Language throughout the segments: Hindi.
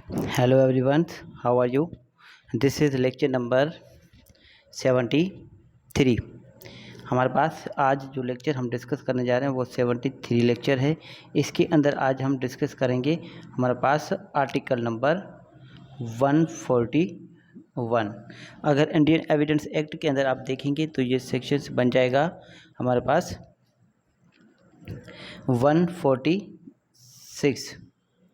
Hello everyone, how are you? This is lecture number 73। हमारे पास आज जो लेक्चर हम डिस्कस करने जा रहे हैं वो 73 लेक्चर है। इसके अंदर आज हम डिस्कस करेंगे हमारे पास आर्टिकल नंबर 141। अगर इंडियन एविडेंस एक्ट के अंदर आप देखेंगे तो ये सेक्शंस बन जाएगा हमारे पास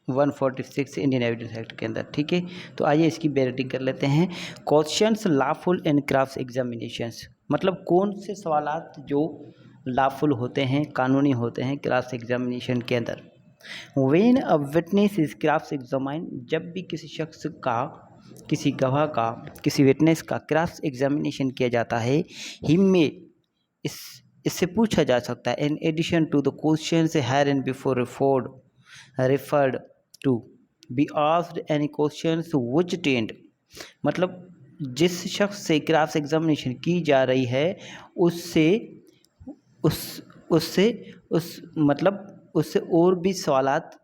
146 इंडियन एविडेंस एक्ट के अंदर। ठीक है, तो आइए इसकी बेरेटिंग कर लेते हैं। क्वेश्चंस लॉफुल इन क्रॉस एग्जामिनेशंस, मतलब कौन से सवालात जो लॉफुल होते हैं, कानूनी होते हैं क्रॉस एग्जामिनेशन के अंदर। When a witness is cross examine, जब भी किसी शख्स का, किसी गवाह का, किसी विटनेस का क्रॉस एग्जामिनेशन किया जाता है, ही में इससे पूछा जा सकता है in addition to the questions herein before referred to be asked any questions which tend, मतलब जिस शख्स से क्रॉस एग्जामिनेशन की जा रही है उससे और भी सवालात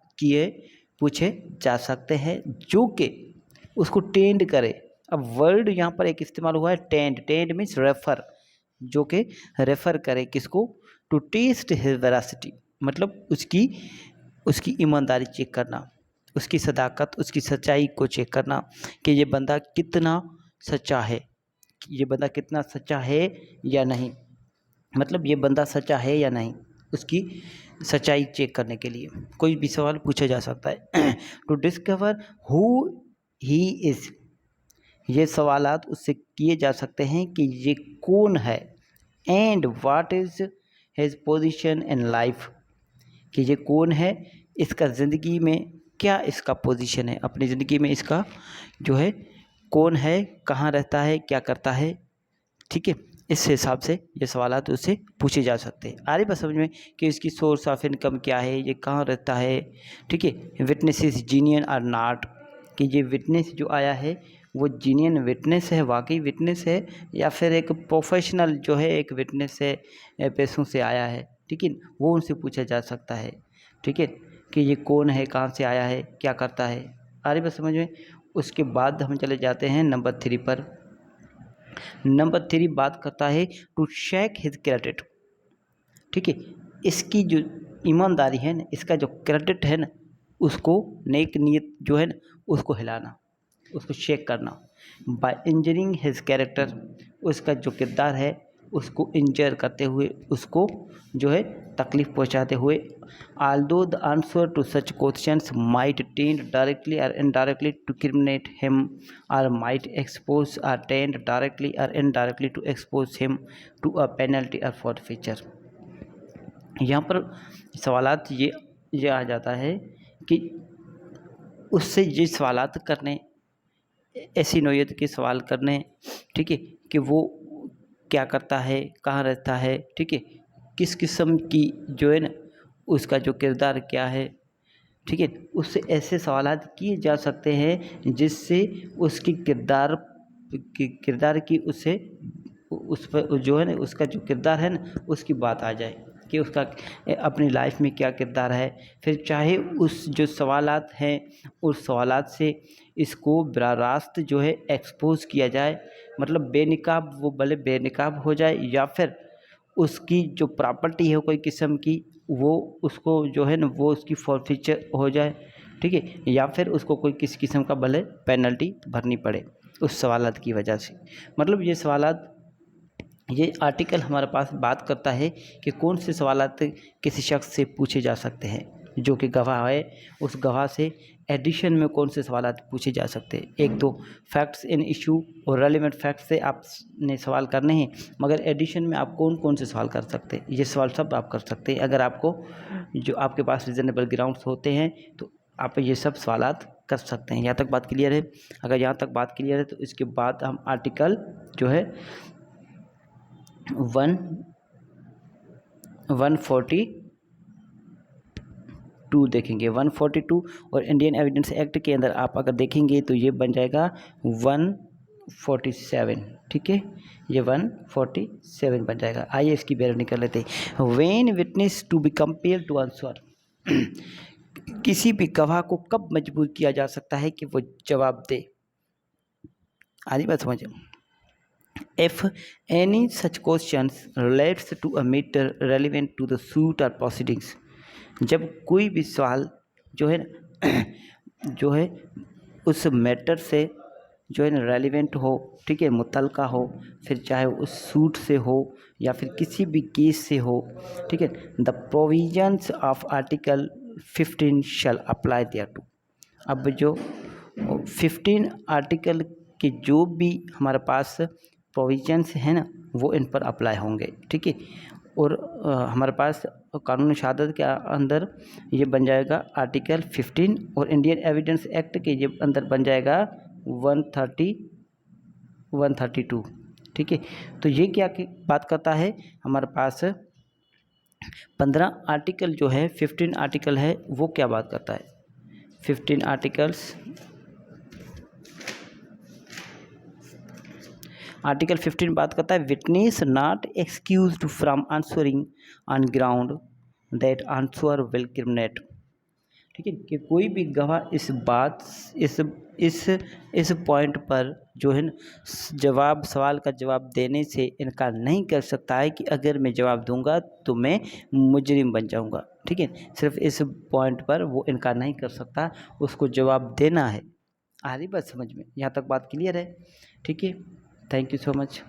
पूछे जा सकते हैं जो कि उसको टेंड करे। अब वर्ड यहाँ पर एक इस्तेमाल हुआ है टेंड मीन्स रेफर, जो कि रेफर करे किसको, टू टेस्ट हिज वेरासिटी, मतलब उसकी ईमानदारी चेक करना, उसकी सदाकत, उसकी सच्चाई को चेक करना कि ये बंदा कितना सच्चा है, ये बंदा कितना सच्चा है या नहीं, मतलब ये बंदा सच्चा है या नहीं, उसकी सच्चाई चेक करने के लिए कोई भी सवाल पूछा जा सकता है। To discover who he is, ये सवालात उससे किए जा सकते हैं कि ये कौन है। And what is his position in life, कि ये कौन है, इसका ज़िंदगी में क्या इसका पोजीशन है, अपनी ज़िंदगी में इसका जो है कौन है, कहाँ रहता है, क्या करता है। ठीक है, इस हिसाब से ये सवालात उससे पूछे जा सकते हैं। आ रही बात समझ में कि इसकी सोर्स ऑफ इनकम क्या है, ये कहाँ रहता है। ठीक है, विटनेस इज जीनियन और नॉट, कि ये विटनेस जो आया है वो जीनियन विटनेस है, वाकई विटनेस है, या फिर एक प्रोफेशनल जो है एक विटनेस है, पैसों से आया है। ठीक है, वो उनसे पूछा जा सकता है। ठीक है, कि ये कौन है, कहाँ से आया है, क्या करता है। आ रही बात समझ में। उसके बाद हम चले जाते हैं नंबर 3 पर। नंबर 3 बात करता है टू चेक हिज क्रेडिट। ठीक है, इसकी जो ईमानदारी है ना, इसका जो क्रेडिट है ना, उसको नेक नीयत जो है ना उसको हिलाना, उसको चेक करना। बाय इंजरिंग हिज कैरेक्टर, उसका जो किरदार है उसको इंजर करते हुए, उसको जो है तकलीफ़ पहुंचाते हुए। although the answer to such questions might tend directly or indirectly to criminate him or might expose or tend directly or indirectly to expose him to a penalty or forfeiture। यहाँ पर सवालात ये आ जाता है कि उससे ये सवालात करने, ऐसी नौयत के सवाल करने, ठीक है, कि वो क्या करता है, कहाँ रहता है, ठीक है, किस किस्म की जो है ना उसका जो किरदार क्या है। ठीक है, उससे ऐसे सवालात किए जा सकते हैं जिससे उसकी किरदार की उससे उस पर जो है ना उसका जो किरदार है ना उसकी बात आ जाए कि उसका अपनी लाइफ में क्या किरदार है। फिर चाहे उस जो सवालात हैं उस सवालात से इसको बराह रास्त जो है एक्सपोज किया जाए, मतलब बेनिकाब, वो भले बेनिकाब हो जाए, या फिर उसकी जो प्रॉपर्टी है कोई किस्म की वो उसको जो है ना वो उसकी फॉरफीचर हो जाए। ठीक है, या फिर उसको कोई किसी किस्म का भले पेनल्टी भरनी पड़े उस सवालात की वजह से। मतलब ये सवालात, ये आर्टिकल हमारे पास बात करता है कि कौन से सवालात किसी शख्स से पूछे जा सकते हैं, जो कि गवाह है उस गवाह से एडिशन में कौन से सवालात पूछे जा सकते हैं। एक तो फैक्ट्स इन इशू और रेलिवेंट फैक्ट्स से आपने सवाल करने हैं, मगर एडिशन में आप कौन कौन से सवाल कर सकते हैं, ये सवाल सब आप कर सकते हैं अगर आपको जो आपके पास रीज़नेबल ग्राउंड्स होते हैं तो आप ये सब सवालात कर सकते हैं। यहाँ तक बात क्लियर है। अगर यहाँ तक बात क्लियर है तो इसके बाद हम आर्टिकल जो है 142 देखेंगे। 142 और इंडियन एविडेंस एक्ट के अंदर आप अगर देखेंगे तो ये बन जाएगा 147। ठीक है, ये 147 बन जाएगा। आइए इसकी बेर निकल लेते हैं। When witness to be compelled to answer, किसी भी गवाह को कब मजबूर किया जा सकता है कि वो जवाब दे। आगे बात समझो। If any such questions relates to a matter relevant to the suit or proceedings, जब कोई भी सवाल जो है जो है उस मैटर से जो है ना रेलिवेंट हो, ठीक है, मुतलका हो, फिर चाहे उस सूट से हो या फिर किसी भी केस से हो, ठीक है, the provisions of article 15 shall apply thereto. अब जो 15 आर्टिकल के जो भी हमारे पास प्रोविजंस है ना वो इन पर अप्लाई होंगे, ठीक है। और हमारे पास कानून शहादत के अंदर ये बन जाएगा आर्टिकल 15 और इंडियन एविडेंस एक्ट के ये अंदर बन जाएगा 132, ठीक है। तो ये क्या बात करता है, हमारे पास 15 आर्टिकल जो है 15 आर्टिकल है वो क्या बात करता है। 15 आर्टिकल्स, आर्टिकल 15 बात करता है witness not excused from answering on ground that answer will criminate, ठीक है, कि कोई भी गवाह इस बात इस पॉइंट पर जो है ना सवाल का जवाब देने से इनकार नहीं कर सकता है कि अगर मैं जवाब दूंगा तो मैं मुजरिम बन जाऊंगा, ठीक है। सिर्फ इस पॉइंट पर वो इनकार नहीं कर सकता, उसको जवाब देना है। आ रही बात समझ में, यहाँ तक बात क्लियर है, ठीक है। Thank you so much.